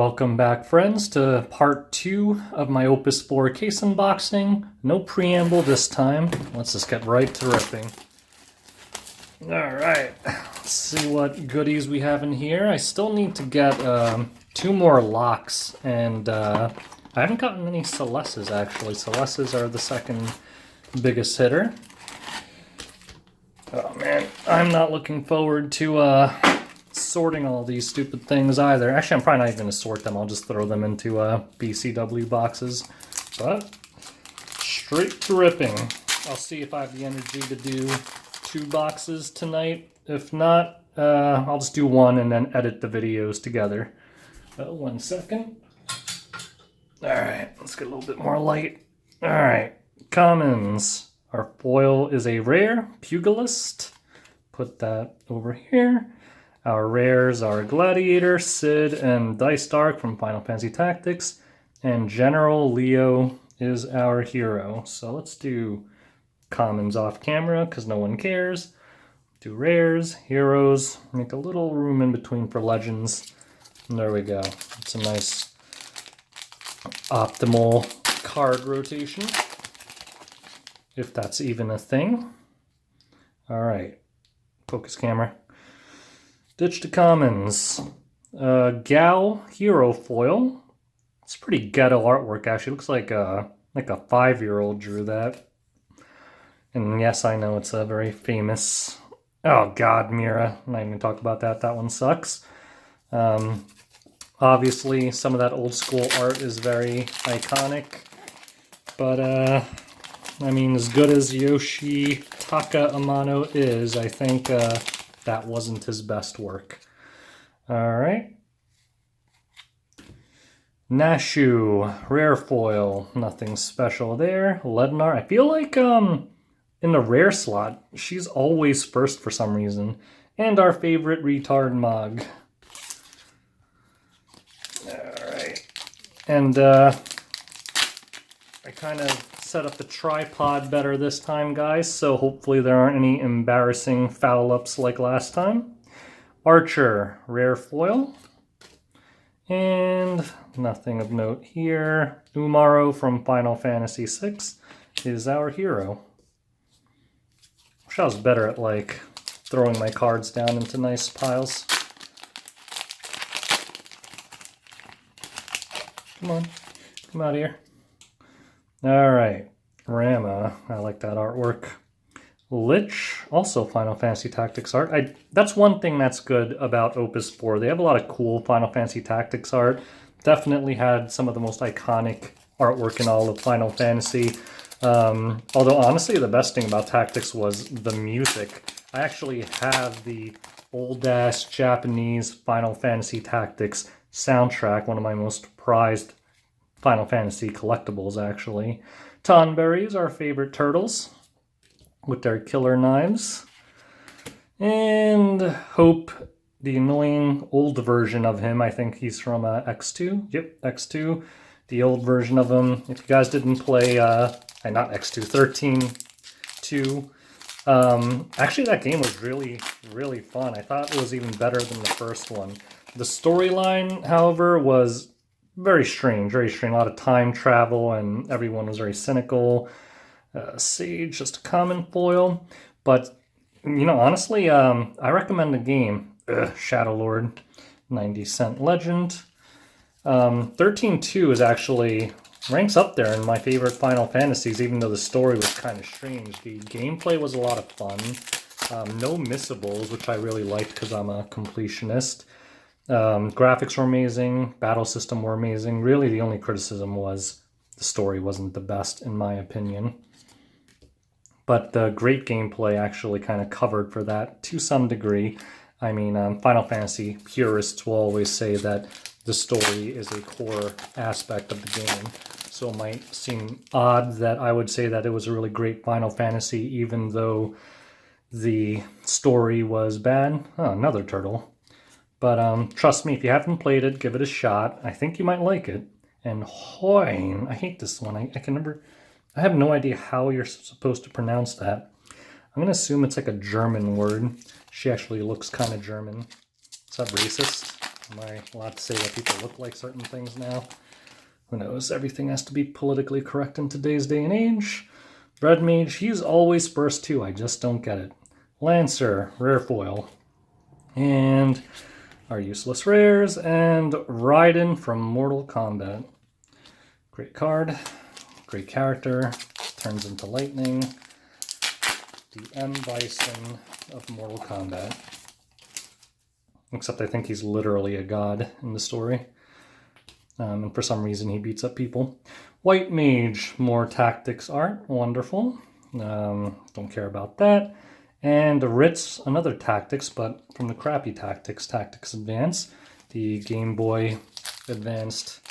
Welcome back, friends, to part 2 of my Opus 4 case unboxing. No preamble this time. Let's just get right to ripping. Alright, let's see what goodies we have in here. I still need to get 2 more locks, and I haven't gotten any Celestes, actually. Celestes are the second biggest hitter. Oh man, I'm not looking forward to sorting all these stupid things either. Actually, I'm probably not even going to sort them. I'll just throw them into BCW boxes. But straight to ripping. I'll see if I have the energy to do 2 boxes tonight. If not, I'll just do 1 and then edit the videos together. 1 second. Alright, let's get a little bit more light. Alright, commons. Our foil is a rare, Pugilist. Put that over here. Our rares are Gladiator, Sid, and Dice Dark from Final Fantasy Tactics. And General Leo is our hero. So let's do commons off camera because no one cares. Do rares, heroes, make a little room in between for legends. And there we go. It's a nice optimal card rotation, if that's even a thing. Alright, focus camera. Ditch to commons. Gal Hero Foil. It's pretty ghetto artwork, actually. It looks like a 5-year-old drew that. And yes, I know it's a very famous... Oh god, Mira. I'm not even going to talk about that. That one sucks. Obviously, some of that old school art is very iconic. But, I mean, as good as Yoshitaka Amano is, I think that wasn't his best work. Alright. Nashu, rare foil, nothing special there. Lednar, I feel like in the rare slot, she's always first for some reason. And our favorite retard Mog. Alright. And I kind of set up the tripod better this time, guys, so hopefully there aren't any embarrassing foul-ups like last time. Archer, rare foil. And nothing of note here. Umaro from Final Fantasy VI is our hero. Wish I was better at, like, throwing my cards down into nice piles. Come on, come out here. Alright, Rama, I like that artwork. Lich, also Final Fantasy Tactics art. That's one thing that's good about Opus 4. They have a lot of cool Final Fantasy Tactics art. Definitely had some of the most iconic artwork in all of Final Fantasy. Although honestly, the best thing about Tactics was the music. I actually have the old-ass Japanese Final Fantasy Tactics soundtrack, one of my most prized Final Fantasy collectibles, actually. Tonberries, our favorite turtles, with their killer knives. And Hope, the annoying old version of him. I think he's from X2. Yep, X2. The old version of him. If you guys didn't play, not X2, 13-2. Actually, that game was really, really fun. I thought it was even better than the first one. The storyline, however, was very strange, very strange. A lot of time travel, and everyone was very cynical. Sage, just a common foil. But, you know, honestly, I recommend the game. Shadow Lord, 90-cent legend. 13-2 is actually ranks up there in my favorite Final Fantasies, even though the story was kind of strange. The gameplay was a lot of fun. No missables, which I really liked because I'm a completionist. Graphics were amazing, battle system were amazing. Really, the only criticism was the story wasn't the best, in my opinion. But the great gameplay actually kind of covered for that to some degree. I mean, Final Fantasy purists will always say that the story is a core aspect of the game. So it might seem odd that I would say that it was a really great Final Fantasy, even though the story was bad. Oh, another turtle. But trust me, if you haven't played it, give it a shot. I think you might like it. And Hoin, I hate this one. I can never... I have no idea how you're supposed to pronounce that. I'm going to assume it's like a German word. She actually looks kind of German. Is that racist? Am I allowed to say that people look like certain things now? Who knows? Everything has to be politically correct in today's day and age. Red Mage, he's always first too. I just don't get it. Lancer, rare foil. And our useless rares. And Raiden from Mortal Kombat. Great card. Great character. Turns into lightning. The M. Bison of Mortal Kombat. Except I think he's literally a god in the story. And for some reason he beats up people. White Mage, more tactics art. Wonderful. Don't care about that. And Ritz, another tactics, but from the crappy tactics, Tactics Advance. The Game Boy Advanced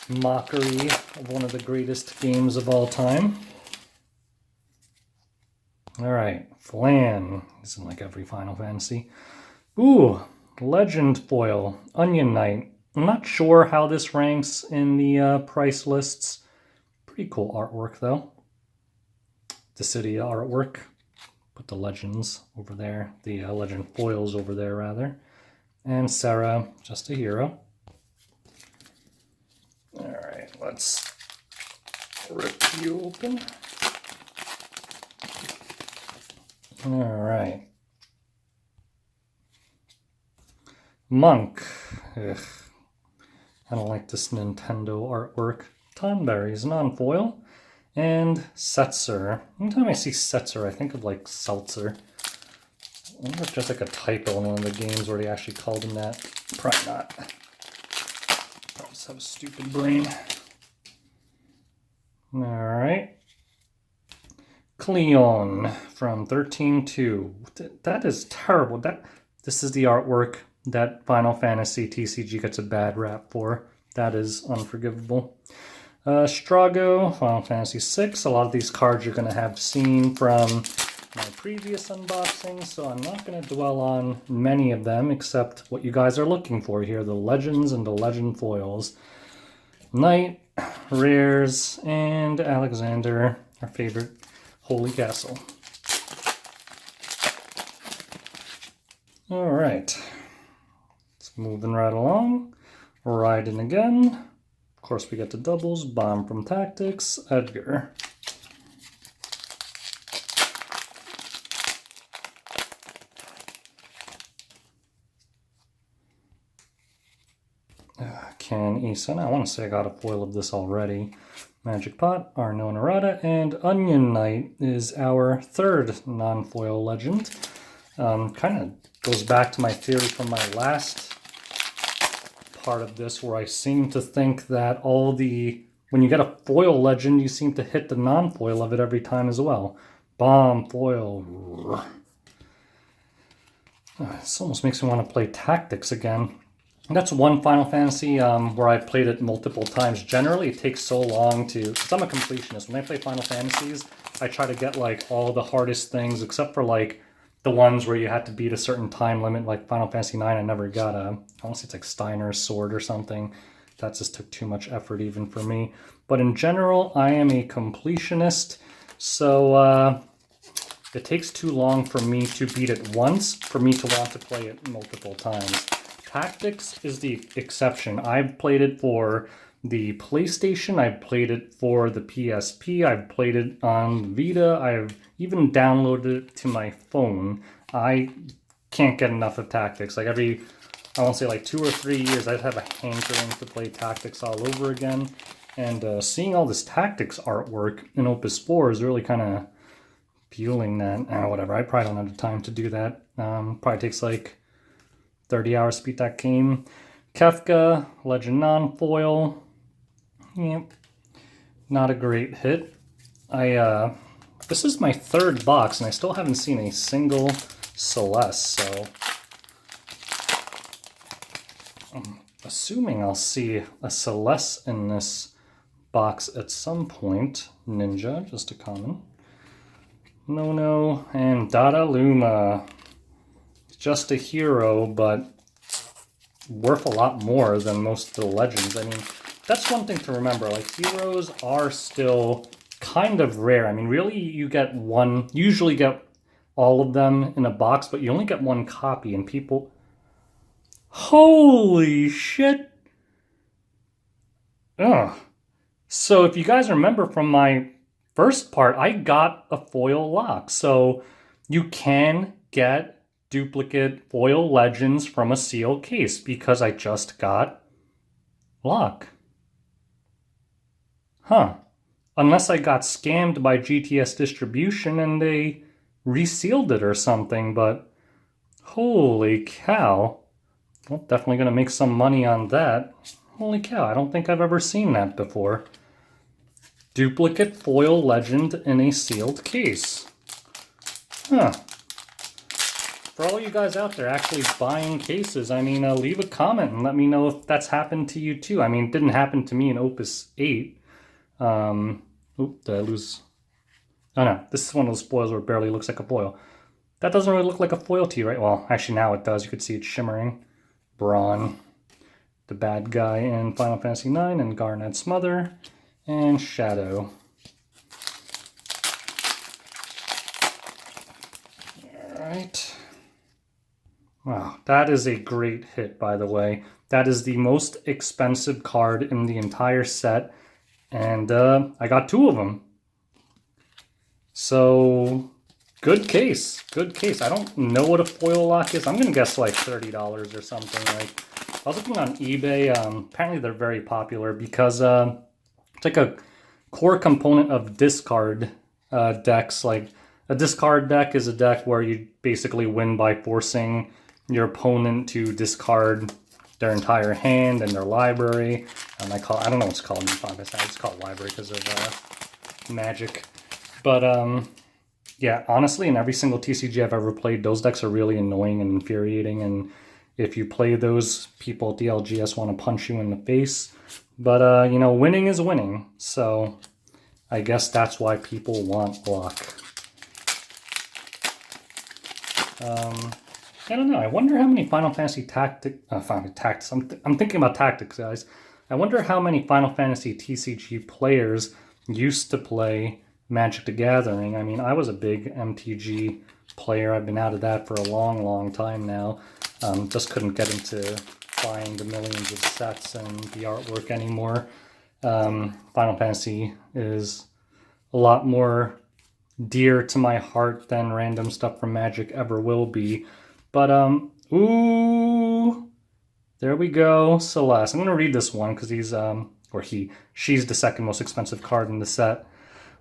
mockery of one of the greatest games of all time. Alright, Flan. He's in like every Final Fantasy. Ooh, Legend Foil, Onion Knight. I'm not sure how this ranks in the price lists. Pretty cool artwork though. The city artwork. Put the legends over there. The legend foils over there rather. And Sarah, just a hero. Alright, let's rip you open. Alright. Monk. Ugh. I don't like this Nintendo artwork. Tonberry's non-foil. And Setzer. Anytime I see Setzer, I think of like Seltzer. I wonder if there's like a typo in one of the games where they actually called him that. Probably not. Probably just have a stupid brain. Alright. Cleon from 13-2. That is terrible. This is the artwork that Final Fantasy TCG gets a bad rap for. That is unforgivable. Strago, Final Fantasy VI. A lot of these cards you're going to have seen from my previous unboxings, so I'm not going to dwell on many of them except what you guys are looking for here, the legends and the legend foils. Knight, rares, and Alexander, our favorite Holy Castle. Alright. Moving right along, Raiden again. Of course, we get the doubles. Bomb from Tactics, Edgar. Ken Eason. I want to say I got a foil of this already. Magic Pot, Arno Narada, and Onion Knight is our third non-foil legend. Kind of goes back to my theory from my last part of this where I seem to think that when you get a foil legend, you seem to hit the non-foil of it every time as well. Bomb, foil. This almost makes me want to play Tactics again. And that's one Final Fantasy where I played it multiple times. Generally, it takes so long because I'm a completionist. When I play Final Fantasies, I try to get like all the hardest things except for like the ones where you had to beat a certain time limit, like Final Fantasy IX, I never got I want to say it's like Steiner's Sword or something. That just took too much effort even for me. But in general, I am a completionist, so it takes too long for me to beat it once for me to want to play it multiple times. Tactics is the exception. I've played it for the PlayStation, I've played it for the PSP, I've played it on Vita, I've even downloaded it to my phone. I can't get enough of Tactics. Like I won't say like 2 or 3 years, I'd have a hankering to play Tactics all over again. And seeing all this Tactics artwork in Opus 4 is really kind of fueling that. Whatever, I probably don't have the time to do that. Probably takes like 30 hours to beat that game. Kefka, Legend non-foil. Yep, not a great hit. This is my third box, and I still haven't seen a single Celeste, so I'm assuming I'll see a Celeste in this box at some point. Ninja, just a common. No, and Dada Luma. Just a hero, but worth a lot more than most of the legends. I mean, that's one thing to remember. Like, heroes are still kind of rare. I mean, really, you usually get all of them in a box, but you only get one copy, and people Holy shit. Ugh. So if you guys remember from my first part, I got a foil lock. So you can get duplicate foil legends from a sealed case because I just got lock. Huh. Unless I got scammed by GTS distribution and they resealed it or something, but holy cow. Well, definitely going to make some money on that. Holy cow, I don't think I've ever seen that before. Duplicate foil legend in a sealed case. Huh. For all you guys out there actually buying cases, I mean, leave a comment and let me know if that's happened to you too. I mean, it didn't happen to me in Opus VIII. Oop, did I lose? Oh no, this is one of those foils where it barely looks like a foil. That doesn't really look like a foil to you, right? Well, actually now it does. You could see it shimmering. Braun, the bad guy in Final Fantasy IX, and Garnet's mother, and Shadow. Alright. Wow, that is a great hit, by the way. That is the most expensive card in the entire set, and I got 2 of them. So, good case. Good case. I don't know what a foil lock is. I'm going to guess like $30 or something. Like, I was looking on eBay. Apparently they're very popular because it's like a core component of discard decks. Like, a discard deck is a deck where you basically win by forcing your opponent to discard their entire hand and their library. I don't know what it's called in Final Fantasy. It's called library because of Magic. But yeah, honestly, in every single TCG I've ever played, those decks are really annoying and infuriating. And if you play those, people at the LGS want to punch you in the face. But you know, winning is winning. So I guess that's why people want luck. I don't know. I wonder how many Final Fantasy Tactics. I'm thinking about Tactics, guys. I wonder how many Final Fantasy TCG players used to play Magic the Gathering. I mean, I was a big MTG player. I've been out of that for a long, long time now. Just couldn't get into buying the millions of sets and the artwork anymore. Final Fantasy is a lot more dear to my heart than random stuff from Magic ever will be. But, ooh, there we go, Celeste. I'm going to read this one because she's the second most expensive card in the set.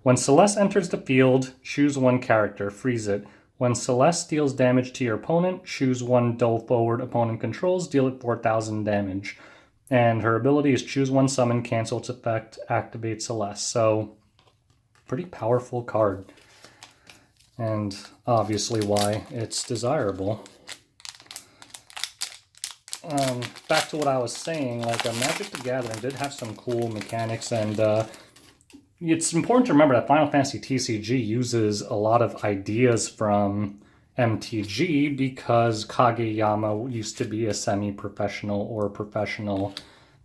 When Celeste enters the field, choose one character, freeze it. When Celeste deals damage to your opponent, choose one dull forward opponent controls, deal it 4,000 damage. And her ability is choose one summon, cancel its effect, activate Celeste. So, pretty powerful card. And obviously why it's desirable. Back to what I was saying, like Magic the Gathering did have some cool mechanics, and it's important to remember that Final Fantasy TCG uses a lot of ideas from MTG because Kageyama used to be a semi-professional or professional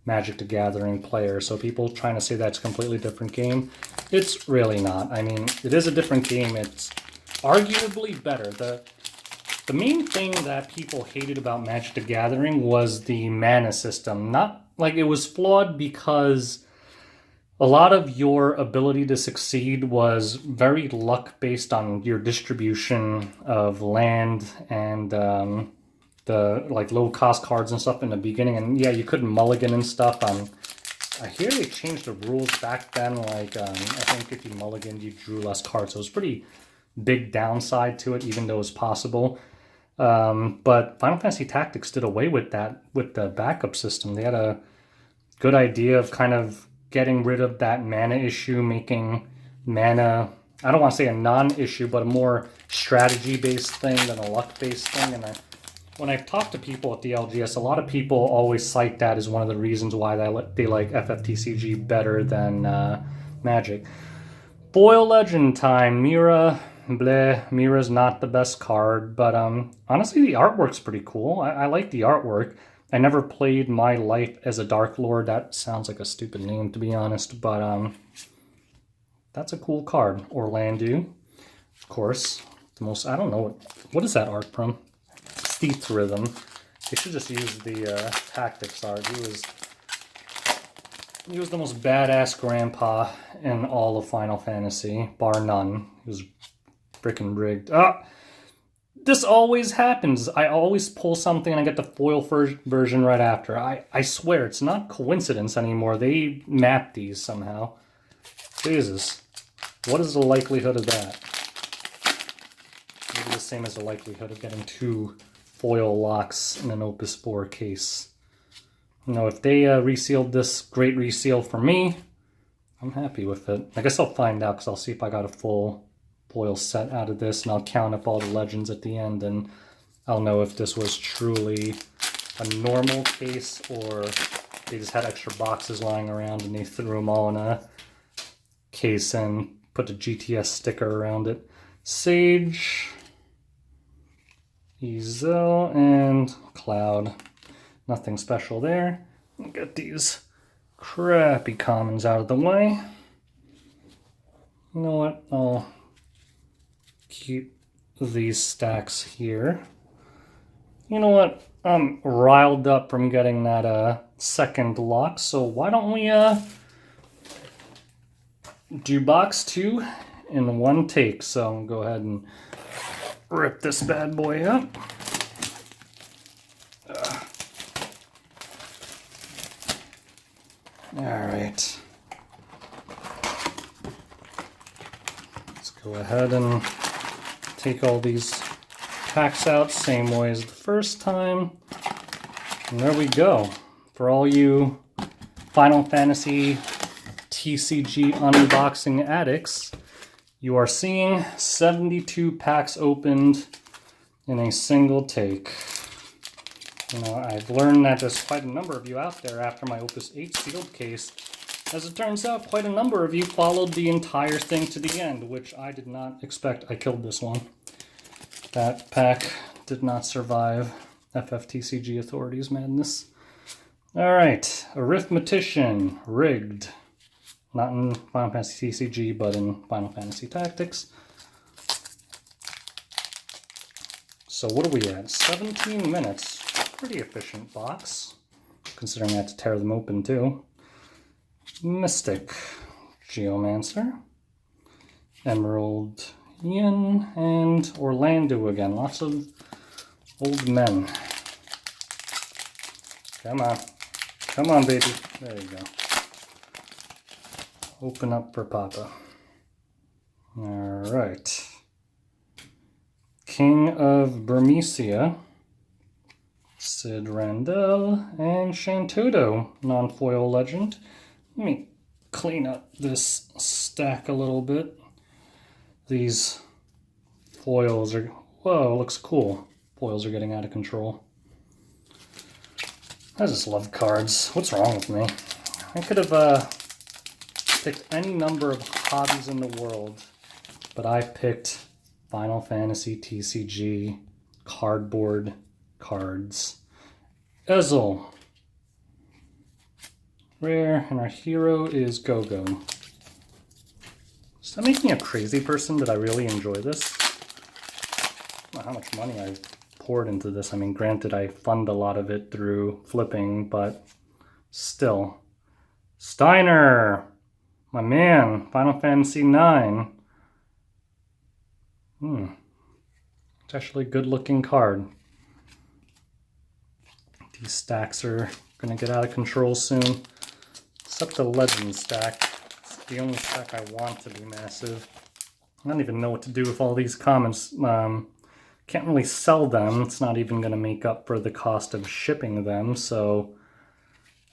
Magic the Gathering player. So people trying to say that's a completely different game, it's really not. I mean, it is a different game. It's arguably better. The main thing that people hated about Magic the Gathering was the mana system. Not like it was flawed because a lot of your ability to succeed was very luck based on your distribution of land and the like low cost cards and stuff in the beginning. And yeah, you couldn't mulligan and stuff. I hear they changed the rules back then. Like I think if you mulliganed, you drew less cards. So it was pretty big downside to it, even though it was possible. But Final Fantasy Tactics did away with that with the backup system. They had a good idea of kind of getting rid of that mana issue, making mana, I don't want to say a non-issue, but a more strategy-based thing than a luck-based thing. And when I've talked to people at the LGS, a lot of people always cite that as one of the reasons why they like FFTCG better than Magic. Foil Legend time. Mira. Bleh, Mira's not the best card, but honestly the artwork's pretty cool. I like the artwork. I never played My Life as a Dark Lord. That sounds like a stupid name, to be honest, but that's a cool card. Orlando, of course. I don't know, what is that art from? Thief Rhythm. They should just use the tactics art. He was the most badass grandpa in all of Final Fantasy, bar none. He was freaking rigged. This always happens. I always pull something and I get the foil version right after. I swear, it's not coincidence anymore. They map these somehow. Jesus. What is the likelihood of that? Maybe the same as the likelihood of getting 2 foil locks in an Opus IV case. You know, if they resealed this great reseal for me, I'm happy with it. I guess I'll find out because I'll see if I got a full foil set out of this, and I'll count up all the legends at the end, and I'll know if this was truly a normal case or they just had extra boxes lying around and they threw them all in a case and put a GTS sticker around it. Sage, Ezel, and Cloud. Nothing special there. Get these crappy commons out of the way. You know what? I'll keep these stacks here. You know what? I'm riled up from getting that second lock, so why don't we do box 2 in one take? So I'm gonna go ahead and rip this bad boy up. Alright. Let's go ahead and take all these packs out, same way as the first time. And there we go. For all you Final Fantasy TCG unboxing addicts, you are seeing 72 packs opened in a single take. You know, I've learned that there's quite a number of you out there after my Opus VIII sealed case. As it turns out, quite a number of you followed the entire thing to the end, which I did not expect. I killed this one. That pack did not survive FFTCG authorities' madness. Alright, Arithmetician, rigged. Not in Final Fantasy TCG, but in Final Fantasy Tactics. So what are we at? 17 minutes. Pretty efficient box, considering I had to tear them open too. Mystic, Geomancer, Emerald Yin, and Orlando again. Lots of old men. Come on. Come on, baby. There you go. Open up for Papa. Alright. King of Burmecia, Sid Randell, and Shantoto, non-foil legend. Let me clean up this stack a little bit. These foils are, whoa, looks cool. Foils are getting out of control. I just love cards. What's wrong with me? I could have picked any number of hobbies in the world, but I picked Final Fantasy TCG cardboard cards. Ezel. Rare, and our hero is Go-Go. Does that make me a crazy person? Did I really enjoy this? I don't know how much money I've poured into this. I mean, granted, I fund a lot of it through flipping, but still. Steiner! My man, Final Fantasy IX. It's actually a good-looking card. These stacks are going to get out of control soon. Except the legend stack. It's the only stack I want to be massive. I don't even know what to do with all these comments. Can't really sell them. It's not even going to make up for the cost of shipping them, so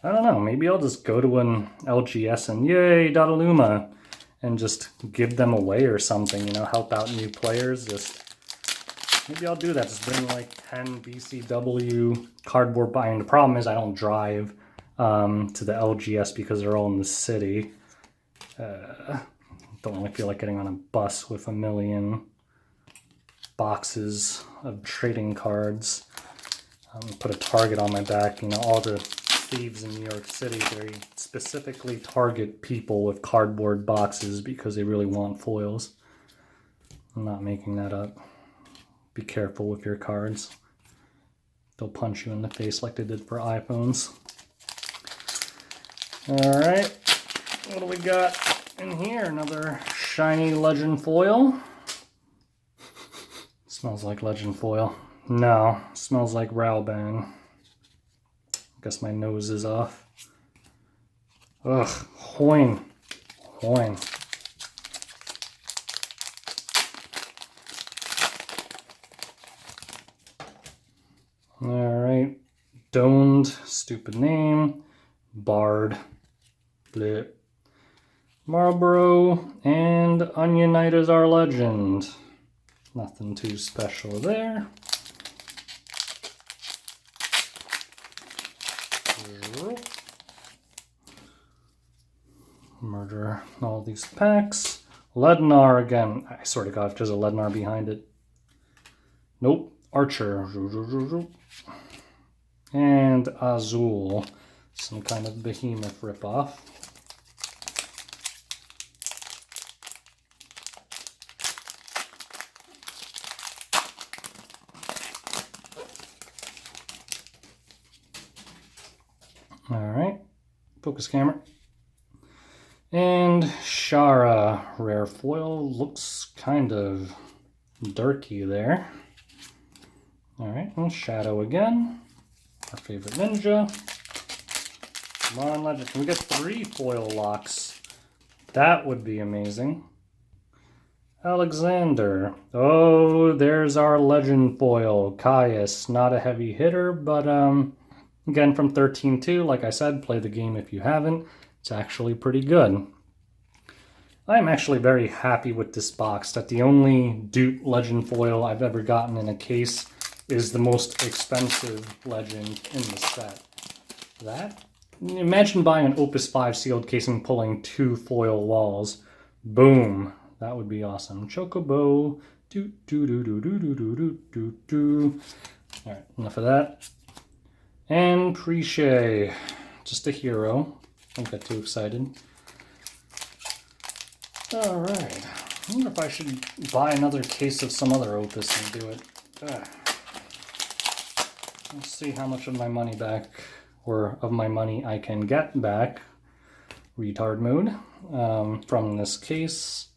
I don't know. Maybe I'll just go to an LGS and yay, Dataluma, and just give them away or something, you know, help out new players. Maybe I'll do that. Just bring like 10 BCW cardboard buying. The problem is I don't drive to the LGS because they're all in the city. Don't really feel like getting on a bus with a million boxes of trading cards. Put a target on my back. You know, all the thieves in New York City, they specifically target people with cardboard boxes because they really want foils. I'm not making that up. Be careful with your cards. they'll punch you in the face like they did for iPhones. All right, what do we got in here? Another shiny legend foil. Smells like legend foil. No, smells like Raoban. Guess my nose is off. Ugh, Hoin. Hoin. Alright. Doned, stupid name. Bard. Bleh. Marlboro and Onion Knight is our legend. Nothing too special there. Murder all these packs. Lednar again. I swear to God, if there's a Lednar behind it. Nope. Archer. And Azul. Some kind of behemoth ripoff. Alright. Focus camera. And Shara, rare foil, looks kind of darky there. Alright, and Shadow again, our favorite ninja. Come on, legend. Can we get 3 foil locks? That would be amazing. Alexander. Oh, there's our legend foil. Caius, not a heavy hitter, but again from 13-2, like I said, play the game if you haven't. It's actually pretty good. I'm actually very happy with this box that the only Dupe legend foil I've ever gotten in a case is the most expensive legend in the set. That? Imagine buying an Opus V sealed case and pulling 2 foil walls. Boom. That would be awesome. Chocobo. Alright, enough of that. And Preche. Just a hero. Don't get too excited. Alright. I wonder if I should buy another case of some other Opus and do it. Let's see how much of my money back, or of my money I can get back. Retard mode. From this case.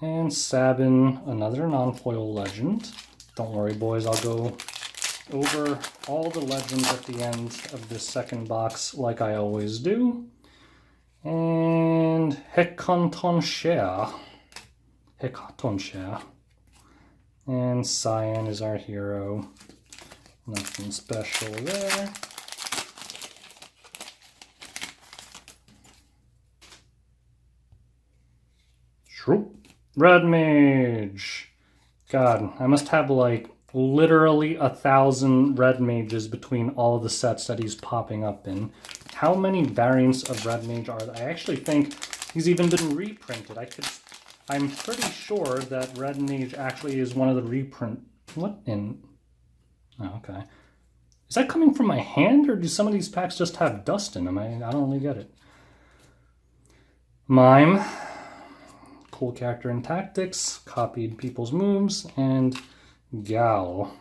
And Sabin, another non-foil legend. Don't worry, boys, I'll go over all the legends at the end of this second box like I always do. And Hecatonchea. And Cyan is our hero. Nothing special there. Shroop. Red Mage. God, I must have like literally 1,000 Red Mages between all the sets that he's popping up in. How many variants of Red Mage are there? I actually think he's even been reprinted. I'm pretty sure that Red Mage actually is one of the reprint. What in? Oh, okay. Is that coming from my hand, or do some of these packs just have dust in them? I don't really get it. Mime. Cool character in tactics. Copied people's moves. And Gal.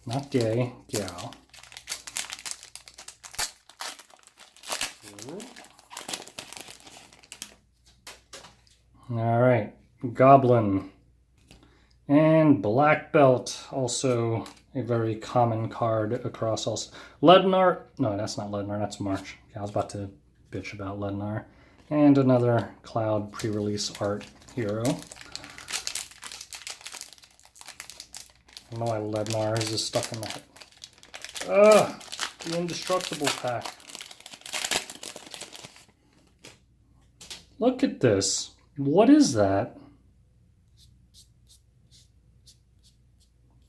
Not gay. Gal. Alright. Goblin. And Black Belt. Also a very common card across all. Lednar. No, that's not Lednar. That's March. Okay, I was about to bitch about Lednar. And another Cloud pre-release art hero. I don't know why Lednar is just stuck in my head. Ugh! The Indestructible pack. Look at this. What is that?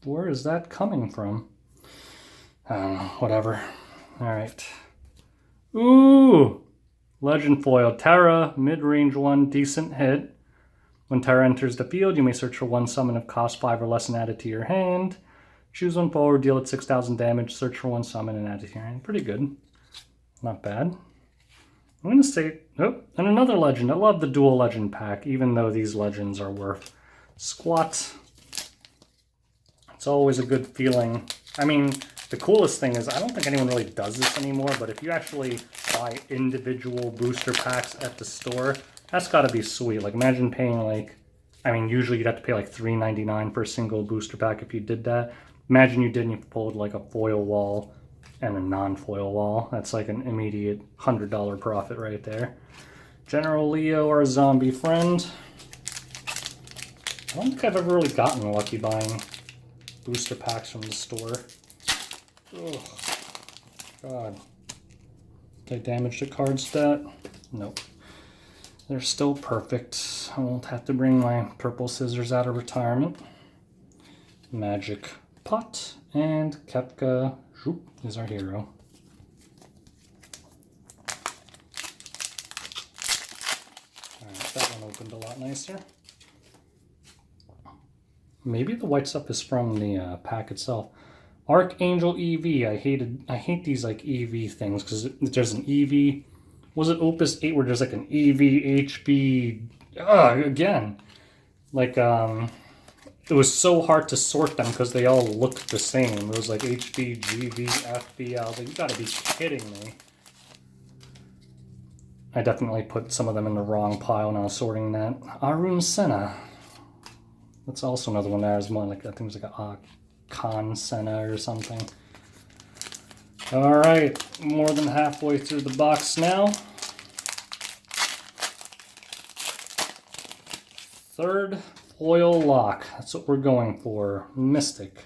Where is that coming from? I don't know. Whatever. Alright. Ooh! Legend foil. Terra, mid-range one, decent hit. When Terra enters the field, you may search for one summon of cost 5 or less and add it to your hand. Choose one forward, deal it 6,000 damage, search for one summon and add it to your hand. Pretty good. Not bad. I'm going to say... Oh, and another legend. I love the dual legend pack, even though these legends are worth squat. It's always a good feeling. I mean, the coolest thing is, I don't think anyone really does this anymore, but if you actually buy individual booster packs at the store, that's gotta be sweet. Like, imagine paying like, I mean, usually you'd have to pay like $3.99 for a single booster pack if you did that. Imagine you did and you pulled like a foil wall and a non-foil wall. That's like an immediate $100 profit right there. General Leo, our zombie friend. I don't think I've ever really gotten lucky buying booster packs from the store. Oh, God. Did I damage the card stat? Nope. They're still perfect. I won't have to bring my purple scissors out of retirement. Magic Pot and Kepka is our hero. Alright, that one opened a lot nicer. Maybe the white stuff is from the pack itself. Archangel EV. I hate these like EV things because there's an EV. Was it Opus VIII where there's like an EV, HB? Again, like it was so hard to sort them because they all looked the same. It was like HB, GV, FB. I was like, you gotta be kidding me. I definitely put some of them in the wrong pile when I was sorting that. Arun Senna. That's also another one there. It's more like, I think it was like a Khan Senna or something. Alright, more than halfway through the box now. Third foil lock. That's what we're going for. Mystic.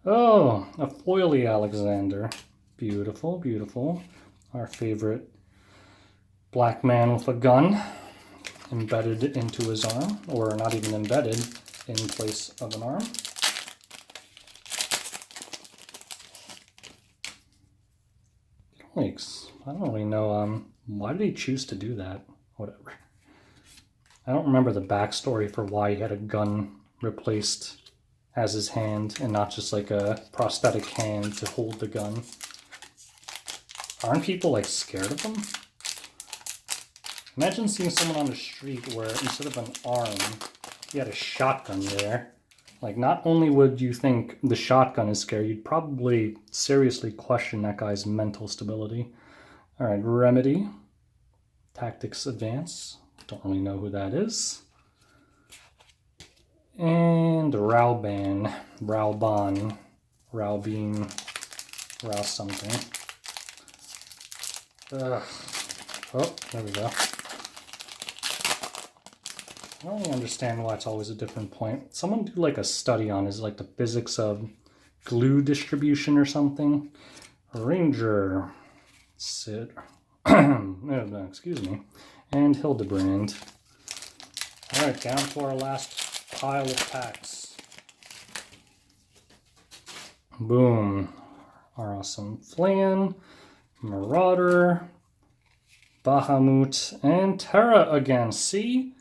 Oh, a foily Alexander. Beautiful, beautiful. Our favorite black man with a gun embedded into his arm, or not even embedded, in place of an arm. Yikes. I don't really know, why did he choose to do that? Whatever. I don't remember the backstory for why he had a gun replaced as his hand and not just like a prosthetic hand to hold the gun. Aren't people like scared of them? Imagine seeing someone on the street where instead of an arm, he had a shotgun there. Like, not only would you think the shotgun is scary, you'd probably seriously question that guy's mental stability. Alright, Remedy. Tactics Advance. Don't really know who that is. And Raubin. Raubin. Rao something. Oh, there we go. I don't really understand why it's always a different point. Someone do like a study on is like the physics of glue distribution or something. Ranger. Sid. Excuse me. And Hildebrand. Alright, down to our last pile of packs. Boom. Our awesome Flan, Marauder, Bahamut, and Terra again. See?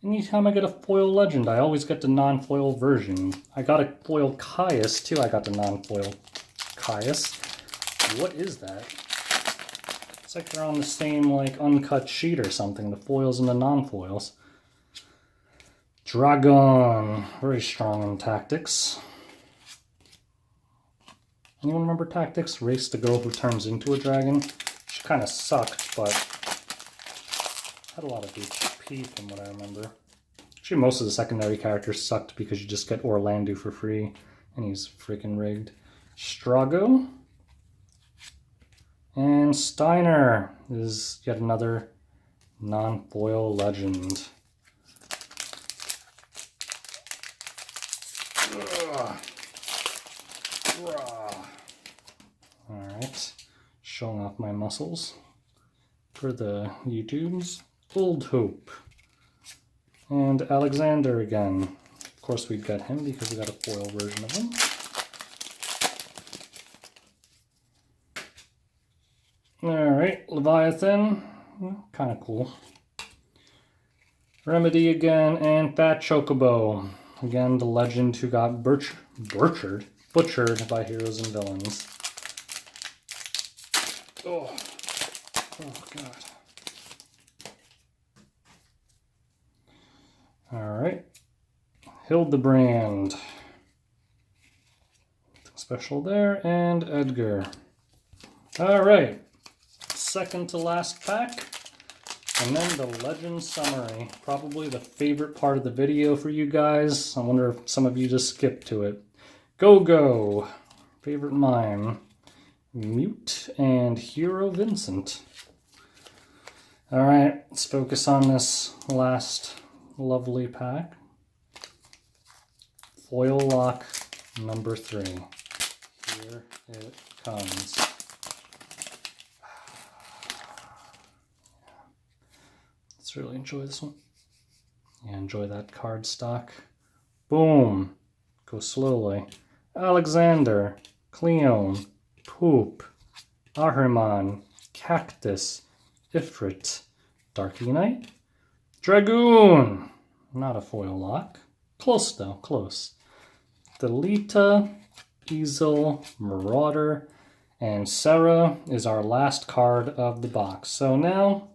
Anytime I get a foil legend, I always get the non-foil version. I got a foil Caius, too. I got the non-foil Caius. What is that? It's like they're on the same, like, uncut sheet or something. The foils and the non-foils. Dragon. Very strong in tactics. Anyone remember tactics? Race the girl who turns into a dragon. She kind of sucked, but had a lot of HP from what I remember. Actually, most of the secondary characters sucked because you just get Orlando for free, and he's freaking rigged. Strago. And Steiner is yet another non-foil legend. Alright, showing off my muscles for the YouTubes. Old Hope. And Alexander again. Of course we'd get him because we got a foil version of him. Alright, Leviathan. Kind of cool. Remedy again, and Fat Chocobo. Again, the legend who got butchered by heroes and villains. Oh God. Alright. Hildebrand. Special there, and Edgar. All right, second to last pack, and then the Legend Summary. Probably the favorite part of the video for you guys. I wonder if some of you just skipped to it. Go! Favorite mime. Mute and Hero Vincent. All right, let's focus on this last lovely pack. Foil lock number 3. Here it comes. Let's really enjoy this one. Yeah, enjoy that card stock. Boom. Go slowly. Alexander, Cleone, Poop, Ahriman, Cactus, Ifrit, Darky Knight, Dragoon. Not a foil lock. Close though, close. Delita, Easel, Marauder, and Sarah is our last card of the box. So now,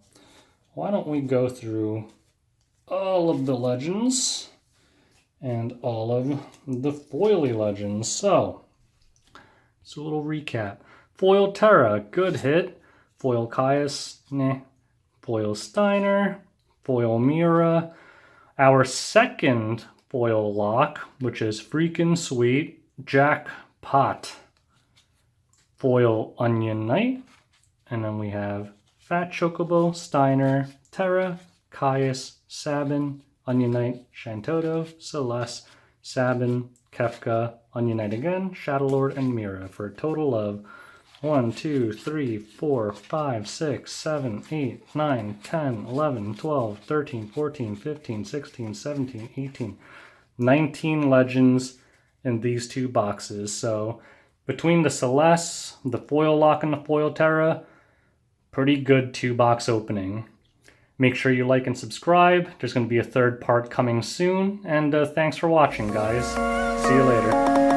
why don't we go through all of the legends and all of the foily legends. So, a little recap. Foil Terra, good hit. Foil Caius, nah. Foil Steiner, Foil Mira. Our second foil lock, which is freaking sweet, Jackpot. Foil Onion Knight, and then we have Fat Chocobo, Steiner, Terra, Caius, Sabin, Onion Knight, Shantoto, Celeste, Sabin, Kefka, Onion Knight again, Shadowlord, and Mira for a total of 1, 2, 3, 4, 5, 6, 7, 8, 9, 10, 11, 12, 13, 14, 15, 16, 17, 18, 19 legends in these two boxes. So between the Celeste, the foil lock, and the foil Terra, pretty good 2-box opening. Make sure you like and subscribe. There's going to be a third part coming soon. And thanks for watching, guys. See you later.